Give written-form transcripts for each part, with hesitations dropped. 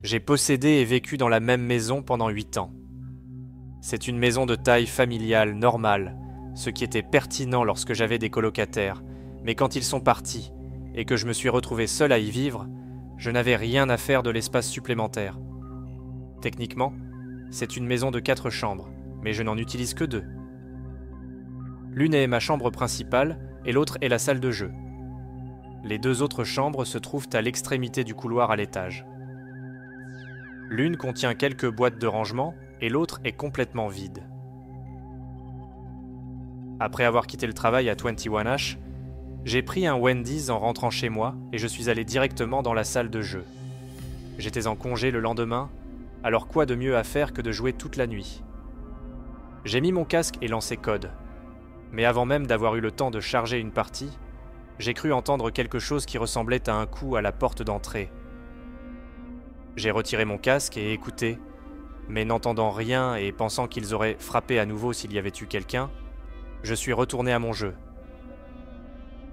J'ai possédé et vécu dans la même maison pendant 8 ans. C'est une maison de taille familiale, normale, ce qui était pertinent lorsque j'avais des colocataires, mais quand ils sont partis, et que je me suis retrouvé seul à y vivre, je n'avais rien à faire de l'espace supplémentaire. Techniquement, c'est une maison de 4 chambres, mais je n'en utilise que 2. L'une est ma chambre principale, et l'autre est la salle de jeu. Les 2 autres chambres se trouvent à l'extrémité du couloir à l'étage. L'une contient quelques boîtes de rangement, et l'autre est complètement vide. Après avoir quitté le travail à 21H, j'ai pris un Wendy's en rentrant chez moi et je suis allé directement dans la salle de jeu. J'étais en congé le lendemain, alors quoi de mieux à faire que de jouer toute la nuit? J'ai mis mon casque et lancé code. Mais avant même d'avoir eu le temps de charger une partie, j'ai cru entendre quelque chose qui ressemblait à un coup à la porte d'entrée. J'ai retiré mon casque et écouté, mais n'entendant rien et pensant qu'ils auraient frappé à nouveau s'il y avait eu quelqu'un, je suis retourné à mon jeu.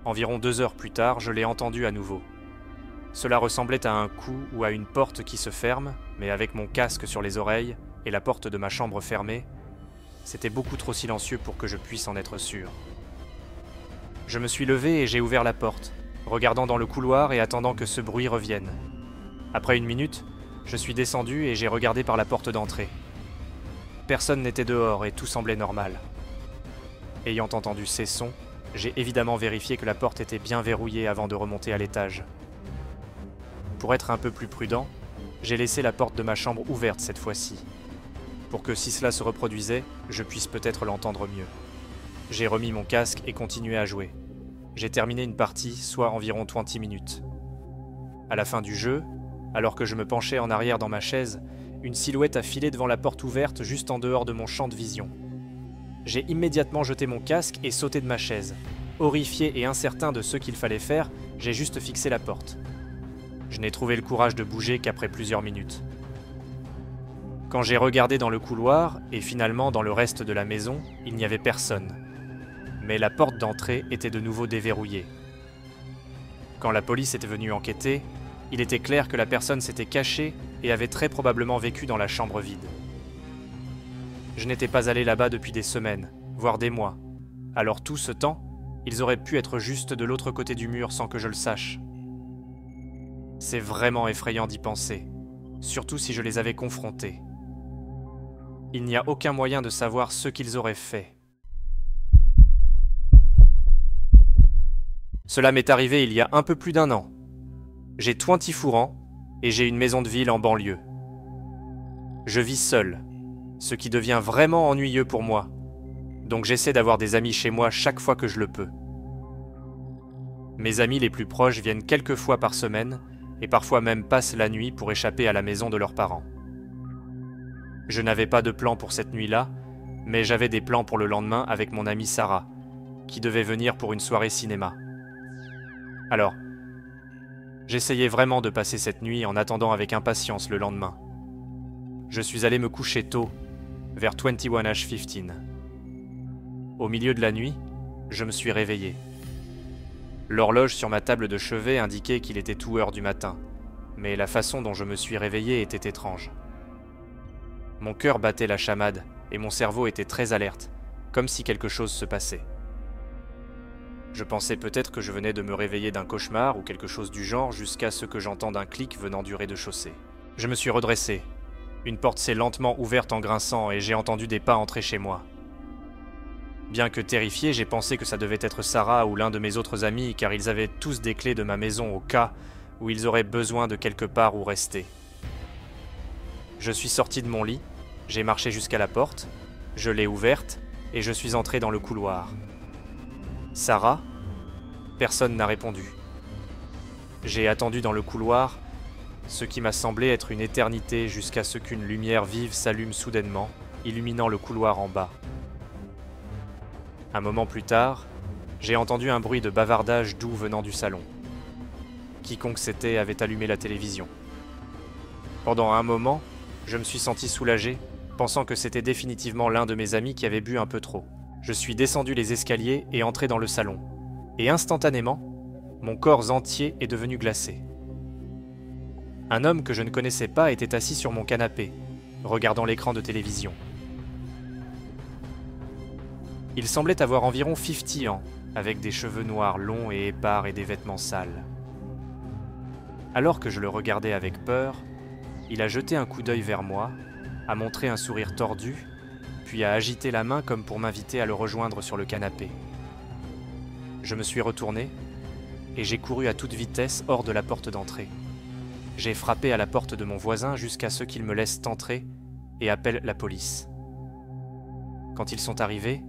Environ 2 heures plus tard, je l'ai entendu à nouveau. Cela ressemblait à un coup ou à une porte qui se ferme, mais avec mon casque sur les oreilles et la porte de ma chambre fermée, c'était beaucoup trop silencieux pour que je puisse en être sûr. Je me suis levé et j'ai ouvert la porte, regardant dans le couloir et attendant que ce bruit revienne. Après 1 minute, je suis descendu et j'ai regardé par la porte d'entrée. Personne n'était dehors et tout semblait normal. Ayant entendu ces sons, j'ai évidemment vérifié que la porte était bien verrouillée avant de remonter à l'étage. Pour être un peu plus prudent, j'ai laissé la porte de ma chambre ouverte cette fois-ci, pour que si cela se reproduisait, je puisse peut-être l'entendre mieux. J'ai remis mon casque et continué à jouer. J'ai terminé une partie, soit environ 20 minutes. À la fin du jeu, alors que je me penchais en arrière dans ma chaise, une silhouette a filé devant la porte ouverte juste en dehors de mon champ de vision. J'ai immédiatement jeté mon casque et sauté de ma chaise. Horrifié et incertain de ce qu'il fallait faire, j'ai juste fixé la porte. Je n'ai trouvé le courage de bouger qu'après plusieurs minutes. Quand j'ai regardé dans le couloir, et finalement dans le reste de la maison, il n'y avait personne. Mais la porte d'entrée était de nouveau déverrouillée. Quand la police était venue enquêter, il était clair que la personne s'était cachée et avait très probablement vécu dans la chambre vide. Je n'étais pas allé là-bas depuis des semaines, voire des mois. Alors tout ce temps, ils auraient pu être juste de l'autre côté du mur sans que je le sache. C'est vraiment effrayant d'y penser, surtout si je les avais confrontés. Il n'y a aucun moyen de savoir ce qu'ils auraient fait. Cela m'est arrivé il y a un peu plus d'1 an. J'ai 24 ans et j'ai une maison de ville en banlieue. Je vis seul, ce qui devient vraiment ennuyeux pour moi, donc j'essaie d'avoir des amis chez moi chaque fois que je le peux. Mes amis les plus proches viennent quelques fois par semaine et parfois même passent la nuit pour échapper à la maison de leurs parents. Je n'avais pas de plan pour cette nuit-là, mais j'avais des plans pour le lendemain avec mon amie Sarah, qui devait venir pour une soirée cinéma. Alors, j'essayais vraiment de passer cette nuit en attendant avec impatience le lendemain. Je suis allé me coucher tôt, vers 21h15. Au milieu de la nuit, je me suis réveillé. L'horloge sur ma table de chevet indiquait qu'il était 2h du matin, mais la façon dont je me suis réveillé était étrange. Mon cœur battait la chamade et mon cerveau était très alerte, comme si quelque chose se passait. Je pensais peut-être que je venais de me réveiller d'un cauchemar ou quelque chose du genre jusqu'à ce que j'entende un clic venant du rez-de-chaussée. Je me suis redressé. Une porte s'est lentement ouverte en grinçant et j'ai entendu des pas entrer chez moi. Bien que terrifié, j'ai pensé que ça devait être Sarah ou l'un de mes autres amis car ils avaient tous des clés de ma maison au cas où ils auraient besoin de quelque part où rester. Je suis sorti de mon lit, j'ai marché jusqu'à la porte, je l'ai ouverte et je suis entré dans le couloir. Sarah? Personne n'a répondu. J'ai attendu dans le couloir, ce qui m'a semblé être une éternité jusqu'à ce qu'une lumière vive s'allume soudainement, illuminant le couloir en bas. Un moment plus tard, j'ai entendu un bruit de bavardage doux venant du salon. Quiconque c'était avait allumé la télévision. Pendant un moment, je me suis senti soulagé, pensant que c'était définitivement l'un de mes amis qui avait bu un peu trop. Je suis descendu les escaliers et entré dans le salon. Et instantanément, mon corps entier est devenu glacé. Un homme que je ne connaissais pas était assis sur mon canapé, regardant l'écran de télévision. Il semblait avoir environ 50 ans, avec des cheveux noirs longs et épars et des vêtements sales. Alors que je le regardais avec peur, il a jeté un coup d'œil vers moi, a montré un sourire tordu, puis a agité la main comme pour m'inviter à le rejoindre sur le canapé. Je me suis retourné et j'ai couru à toute vitesse hors de la porte d'entrée. J'ai frappé à la porte de mon voisin jusqu'à ce qu'il me laisse entrer et appelle la police. Quand ils sont arrivés,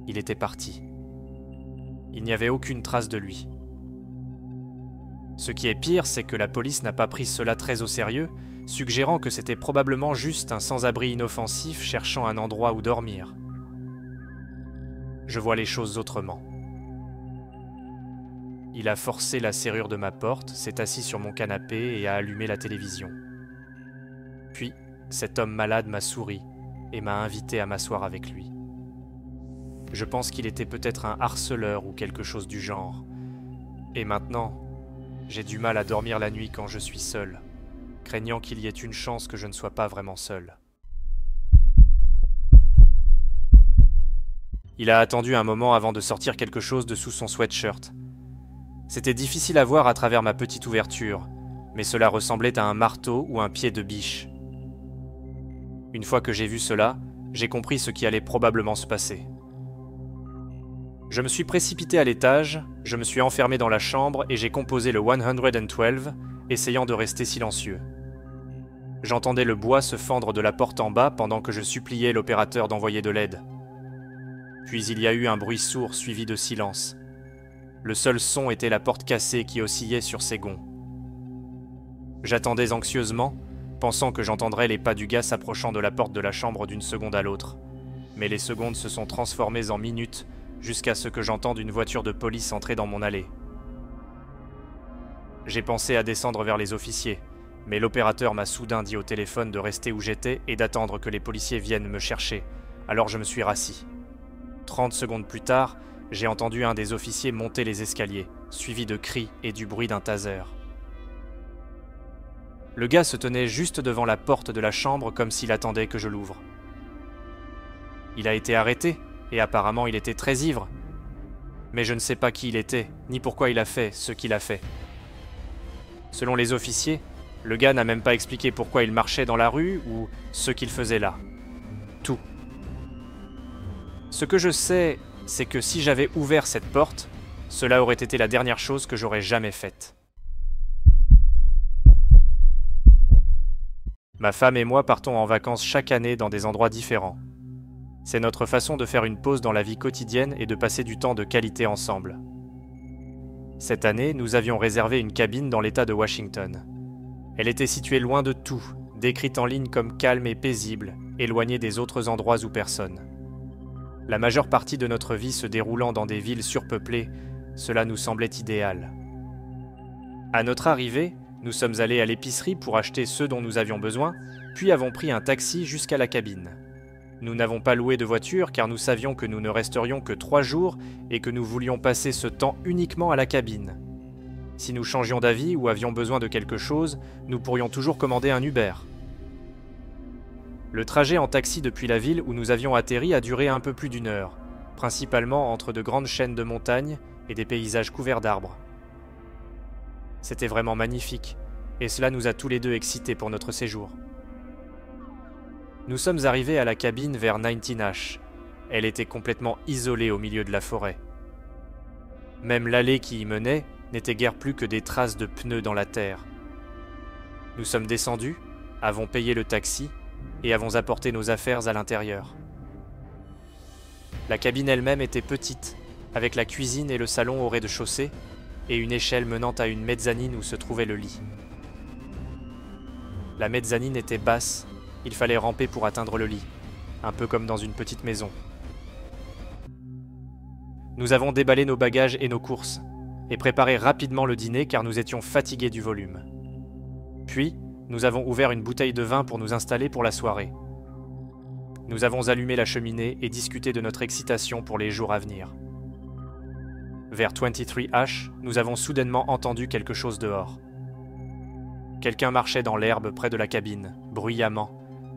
il était parti. Il n'y avait aucune trace de lui. Ce qui est pire, c'est que la police n'a pas pris cela très au sérieux, suggérant que c'était probablement juste un sans-abri inoffensif cherchant un endroit où dormir. Je vois les choses autrement. Il a forcé la serrure de ma porte, s'est assis sur mon canapé et a allumé la télévision. Puis, cet homme malade m'a souri et m'a invité à m'asseoir avec lui. Je pense qu'il était peut-être un harceleur ou quelque chose du genre. Et maintenant, j'ai du mal à dormir la nuit quand je suis seul, craignant qu'il y ait une chance que je ne sois pas vraiment seul. Il a attendu un moment avant de sortir quelque chose de sous son sweatshirt. C'était difficile à voir à travers ma petite ouverture, mais cela ressemblait à un marteau ou un pied de biche. Une fois que j'ai vu cela, j'ai compris ce qui allait probablement se passer. Je me suis précipité à l'étage, je me suis enfermé dans la chambre et j'ai composé le 112, essayant de rester silencieux. J'entendais le bois se fendre de la porte en bas pendant que je suppliais l'opérateur d'envoyer de l'aide. Puis il y a eu un bruit sourd suivi de silence. Le seul son était la porte cassée qui oscillait sur ses gonds. J'attendais anxieusement, pensant que j'entendrais les pas du gars s'approchant de la porte de la chambre d'une seconde à l'autre. Mais les secondes se sont transformées en minutes, jusqu'à ce que j'entende une voiture de police entrer dans mon allée. J'ai pensé à descendre vers les officiers, mais l'opérateur m'a soudain dit au téléphone de rester où j'étais et d'attendre que les policiers viennent me chercher, alors je me suis rassis. 30 secondes plus tard, j'ai entendu un des officiers monter les escaliers, suivi de cris et du bruit d'un taser. Le gars se tenait juste devant la porte de la chambre comme s'il attendait que je l'ouvre. Il a été arrêté, et apparemment il était très ivre. Mais je ne sais pas qui il était, ni pourquoi il a fait ce qu'il a fait. Selon les officiers, le gars n'a même pas expliqué pourquoi il marchait dans la rue ou ce qu'il faisait là. Tout. Ce que je sais, c'est que si j'avais ouvert cette porte, cela aurait été la dernière chose que j'aurais jamais faite. Ma femme et moi partons en vacances chaque année dans des endroits différents. C'est notre façon de faire une pause dans la vie quotidienne et de passer du temps de qualité ensemble. Cette année, nous avions réservé une cabine dans l'État de Washington. Elle était située loin de tout, décrite en ligne comme calme et paisible, éloignée des autres endroits où personne. La majeure partie de notre vie se déroulant dans des villes surpeuplées, cela nous semblait idéal. À notre arrivée, nous sommes allés à l'épicerie pour acheter ce dont nous avions besoin, puis avons pris un taxi jusqu'à la cabine. Nous n'avons pas loué de voiture car nous savions que nous ne resterions que 3 jours et que nous voulions passer ce temps uniquement à la cabine. Si nous changions d'avis ou avions besoin de quelque chose, nous pourrions toujours commander un Uber. Le trajet en taxi depuis la ville où nous avions atterri a duré un peu plus d'1 heure, principalement entre de grandes chaînes de montagnes et des paysages couverts d'arbres. C'était vraiment magnifique, et cela nous a tous les deux excités pour notre séjour. Nous sommes arrivés à la cabine vers 19H. Elle était complètement isolée au milieu de la forêt. Même l'allée qui y menait n'était guère plus que des traces de pneus dans la terre. Nous sommes descendus, avons payé le taxi et avons apporté nos affaires à l'intérieur. La cabine elle-même était petite, avec la cuisine et le salon au rez-de-chaussée et une échelle menant à une mezzanine où se trouvait le lit. La mezzanine était basse, il fallait ramper pour atteindre le lit, un peu comme dans une petite maison. Nous avons déballé nos bagages et nos courses, et préparé rapidement le dîner car nous étions fatigués du volume. Puis, nous avons ouvert une bouteille de vin pour nous installer pour la soirée. Nous avons allumé la cheminée et discuté de notre excitation pour les jours à venir. Vers 23H, nous avons soudainement entendu quelque chose dehors. Quelqu'un marchait dans l'herbe près de la cabine, bruyamment,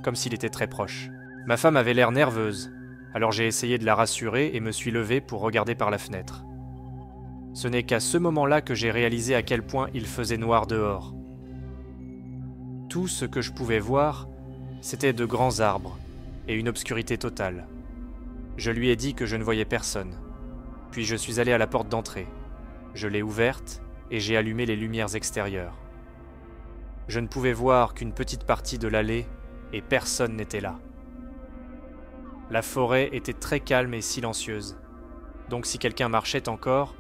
comme s'il était très proche. Ma femme avait l'air nerveuse, alors j'ai essayé de la rassurer et me suis levé pour regarder par la fenêtre. Ce n'est qu'à ce moment-là que j'ai réalisé à quel point il faisait noir dehors. Tout ce que je pouvais voir, c'était de grands arbres et une obscurité totale. Je lui ai dit que je ne voyais personne. Puis je suis allé à la porte d'entrée. Je l'ai ouverte et j'ai allumé les lumières extérieures. Je ne pouvais voir qu'une petite partie de l'allée et personne n'était là. La forêt était très calme et silencieuse, donc si quelqu'un marchait encore,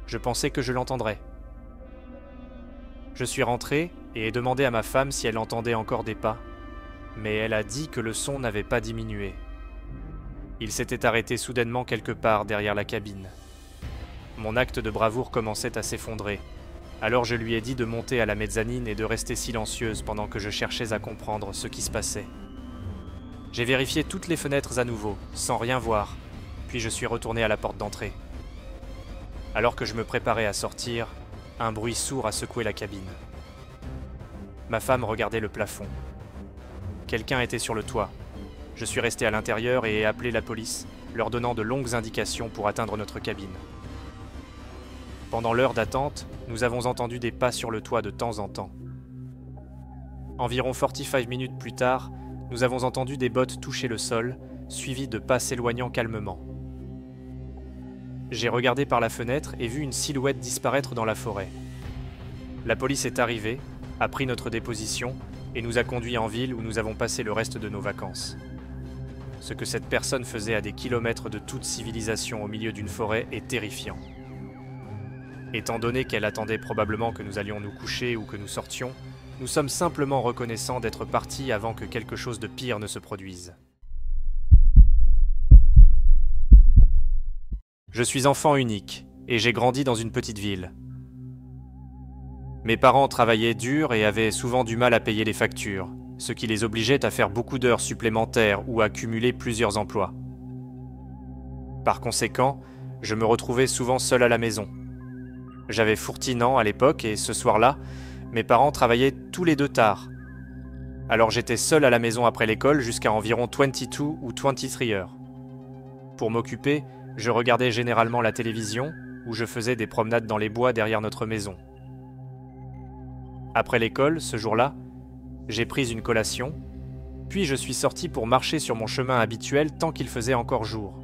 je pensais que je l'entendrais. Je suis rentré et ai demandé à ma femme si elle entendait encore des pas, mais elle a dit que le son n'avait pas diminué. Il s'était arrêté soudainement quelque part derrière la cabine. Mon acte de bravoure commençait à s'effondrer, alors je lui ai dit de monter à la mezzanine et de rester silencieuse pendant que je cherchais à comprendre ce qui se passait. J'ai vérifié toutes les fenêtres à nouveau, sans rien voir, puis je suis retourné à la porte d'entrée. Alors que je me préparais à sortir, un bruit sourd a secoué la cabine. Ma femme regardait le plafond. Quelqu'un était sur le toit. Je suis resté à l'intérieur et ai appelé la police, leur donnant de longues indications pour atteindre notre cabine. Pendant l'heure d'attente, nous avons entendu des pas sur le toit de temps en temps. Environ 45 minutes plus tard, nous avons entendu des bottes toucher le sol, suivis de pas s'éloignant calmement. J'ai regardé par la fenêtre et vu une silhouette disparaître dans la forêt. La police est arrivée, a pris notre déposition et nous a conduits en ville où nous avons passé le reste de nos vacances. Ce que cette personne faisait à des kilomètres de toute civilisation au milieu d'une forêt est terrifiant. Étant donné qu'elle attendait probablement que nous allions nous coucher ou que nous sortions, nous sommes simplement reconnaissants d'être partis avant que quelque chose de pire ne se produise. Je suis enfant unique et j'ai grandi dans une petite ville. Mes parents travaillaient dur et avaient souvent du mal à payer les factures, ce qui les obligeait à faire beaucoup d'heures supplémentaires ou à cumuler plusieurs emplois. Par conséquent, je me retrouvais souvent seul à la maison. J'avais Fourtinant à l'époque et ce soir-là, mes parents travaillaient tous les deux tard. Alors j'étais seul à la maison après l'école jusqu'à environ 22 ou 23 heures. Pour m'occuper, je regardais généralement la télévision ou je faisais des promenades dans les bois derrière notre maison. Après l'école, ce jour-là, j'ai pris une collation, puis je suis sorti pour marcher sur mon chemin habituel tant qu'il faisait encore jour.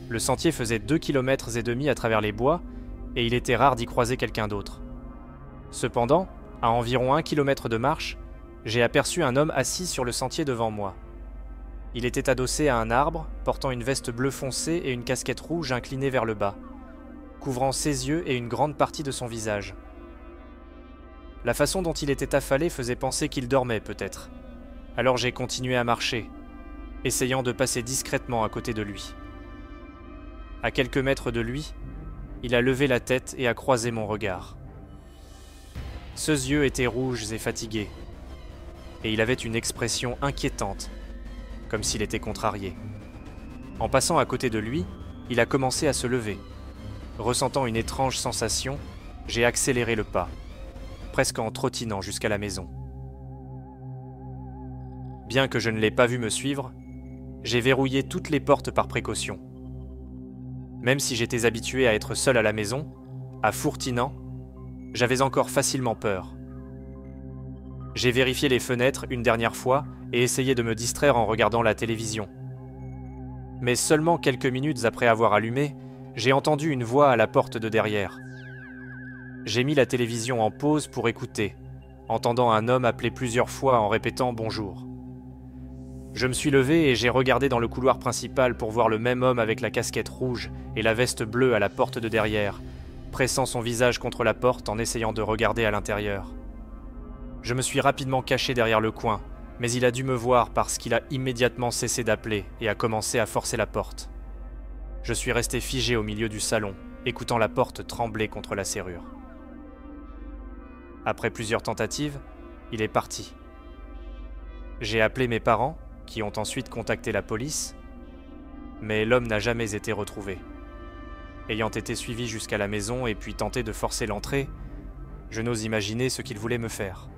Le sentier faisait 2,5 km à travers les bois et il était rare d'y croiser quelqu'un d'autre. Cependant, à environ 1 km de marche, j'ai aperçu un homme assis sur le sentier devant moi. Il était adossé à un arbre, portant une veste bleu foncé et une casquette rouge inclinée vers le bas, couvrant ses yeux et une grande partie de son visage. La façon dont il était affalé faisait penser qu'il dormait peut-être. Alors j'ai continué à marcher, essayant de passer discrètement à côté de lui. À quelques mètres de lui, il a levé la tête et a croisé mon regard. Ses yeux étaient rouges et fatigués, et il avait une expression inquiétante, comme s'il était contrarié. En passant à côté de lui, il a commencé à se lever. Ressentant une étrange sensation, j'ai accéléré le pas, presque en trottinant jusqu'à la maison. Bien que je ne l'ai pas vu me suivre, j'ai verrouillé toutes les portes par précaution. Même si j'étais habitué à être seul à la maison, à Fourtinant, j'avais encore facilement peur. J'ai vérifié les fenêtres une dernière fois et essayé de me distraire en regardant la télévision. Mais seulement quelques minutes après avoir allumé, j'ai entendu une voix à la porte de derrière. J'ai mis la télévision en pause pour écouter, entendant un homme appeler plusieurs fois en répétant « bonjour ». Je me suis levé et j'ai regardé dans le couloir principal pour voir le même homme avec la casquette rouge et la veste bleue à la porte de derrière, pressant son visage contre la porte en essayant de regarder à l'intérieur. Je me suis rapidement caché derrière le coin, mais il a dû me voir parce qu'il a immédiatement cessé d'appeler et a commencé à forcer la porte. Je suis resté figé au milieu du salon, écoutant la porte trembler contre la serrure. Après plusieurs tentatives, il est parti. J'ai appelé mes parents, qui ont ensuite contacté la police, mais l'homme n'a jamais été retrouvé. Ayant été suivi jusqu'à la maison et puis tenté de forcer l'entrée, Je n'ose imaginer ce qu'il voulait me faire.